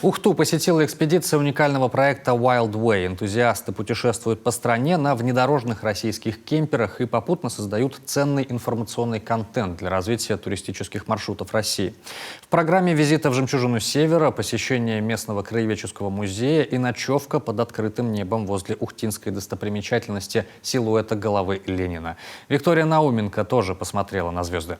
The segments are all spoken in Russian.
Ухту посетила экспедиция уникального проекта Wild Way. Энтузиасты путешествуют по стране на внедорожных российских кемперах и попутно создают ценный информационный контент для развития туристических маршрутов России. В программе визита в «Жемчужину Севера», посещение местного краеведческого музея и ночевка под открытым небом возле ухтинской достопримечательности силуэта головы Ленина. Виктория Науменко тоже посмотрела на звезды.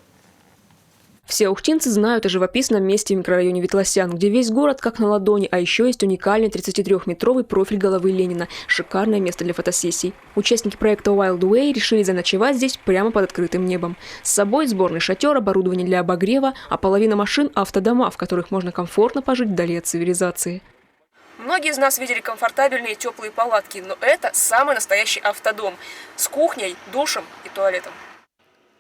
Все ухтинцы знают о живописном месте в микрорайоне Ветлосян, где весь город как на ладони, а еще есть уникальный 33-метровый профиль головы Ленина. Шикарное место для фотосессий. Участники проекта Wild Way решили заночевать здесь прямо под открытым небом. С собой сборный шатер, оборудование для обогрева, а половина машин – автодома, в которых можно комфортно пожить вдали от цивилизации. Многие из нас видели комфортабельные теплые палатки, но это самый настоящий автодом с кухней, душем и туалетом.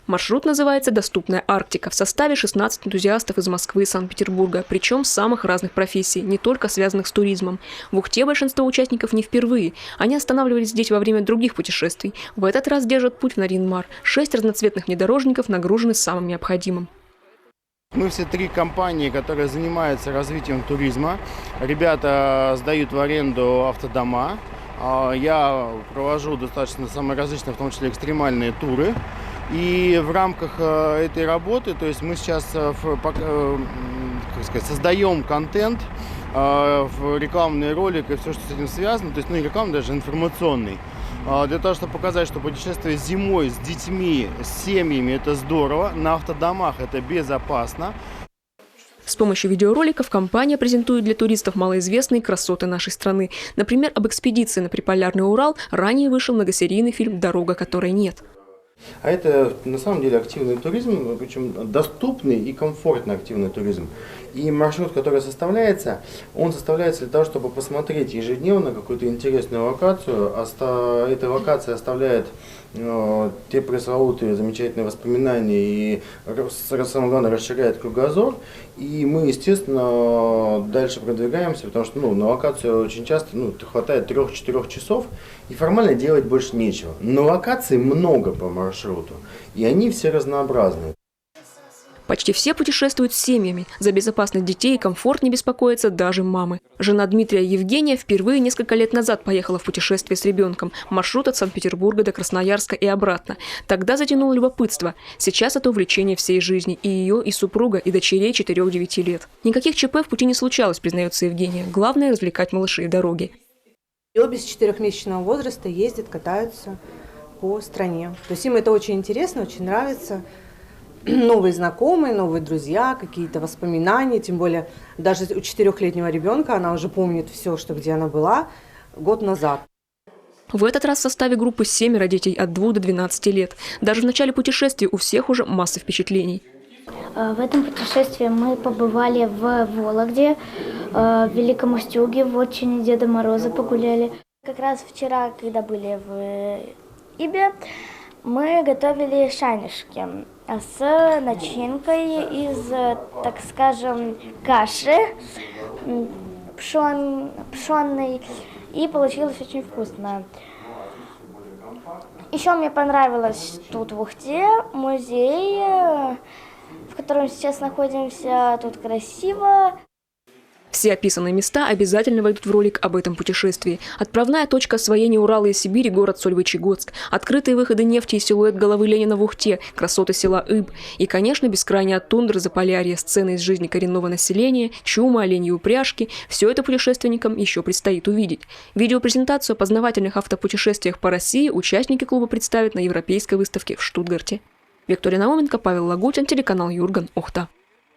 Маршрут называется «Доступная Арктика». В составе 16 энтузиастов из Москвы и Санкт-Петербурга, причем самых разных профессий, не только связанных с туризмом. В Ухте большинство участников не впервые. Они останавливались здесь во время других путешествий. В этот раз держат путь в Нарьян-Мар. 6 разноцветных внедорожников нагружены самым необходимым. Мы все 3 компании, которые занимаются развитием туризма. Ребята сдают в аренду автодома. Я провожу достаточно самые различные, в том числе экстремальные туры. И в рамках этой работы, то есть мы сейчас создаем контент, в рекламные ролики, все, что с этим связано, то есть не рекламный, даже информационный, для того, чтобы показать, что путешествие зимой с детьми, с семьями – это здорово, на автодомах это безопасно. С помощью видеороликов компания презентует для туристов малоизвестные красоты нашей страны. Например, об экспедиции на Приполярный Урал ранее вышел многосерийный фильм «Дорога, которой нет». А это на самом деле активный туризм, причем доступный и комфортный активный туризм. И маршрут, который составляется, он составляется для того, чтобы посмотреть ежедневно какую-то интересную локацию. Эта локация оставляет те пресловутые замечательные воспоминания и, самое главное, расширяет кругозор. И мы, естественно, дальше продвигаемся, потому что на локацию очень часто хватает 3-4 часов, и формально делать больше нечего. Но локаций много по маршруту, и они все разнообразные. Почти все путешествуют с семьями. За безопасность детей и комфорт не беспокоятся даже мамы. Жена Дмитрия Евгения впервые несколько лет назад поехала в путешествие с ребенком. Маршрут от Санкт-Петербурга до Красноярска и обратно. Тогда затянуло любопытство. Сейчас это увлечение всей жизни. И ее, и супруга, и дочерей 4-9 лет. Никаких ЧП в пути не случалось, признается Евгения. Главное – развлекать малышей в дороге. Обе с 4-месячного возраста ездят, катаются по стране. То есть им это очень интересно, очень нравится. Новые знакомые, новые друзья, какие-то воспоминания, тем более даже у 4-летнего ребенка она уже помнит все, где она была год назад. В этот раз в составе группы 7 детей от 2 до 12 лет. Даже в начале путешествия у всех уже масса впечатлений. В этом путешествии мы побывали в Вологде, в Великом Устюге, в Вотчине Деда Мороза погуляли. Как раз вчера, когда были в Ибе, мы готовили шанишки с начинкой из, так скажем, каши пшенной, и получилось очень вкусно. Еще мне понравилось тут в Ухте музей, в котором сейчас находимся, тут красиво. Все описанные места обязательно войдут в ролик об этом путешествии. Отправная точка освоения Урала и Сибири – город Сольвычегодск. Открытые выходы нефти и силуэт головы Ленина в Ухте, красоты села Иб. И, конечно, бескрайняя тундра Заполярья, сцены из жизни коренного населения, чума, оленьи упряжки. Все это путешественникам еще предстоит увидеть. Видеопрезентацию о познавательных автопутешествиях по России участники клуба представят на Европейской выставке в Штутгарте. Виктория Науменко, Павел Лагутин, телеканал Юрган, Ухта.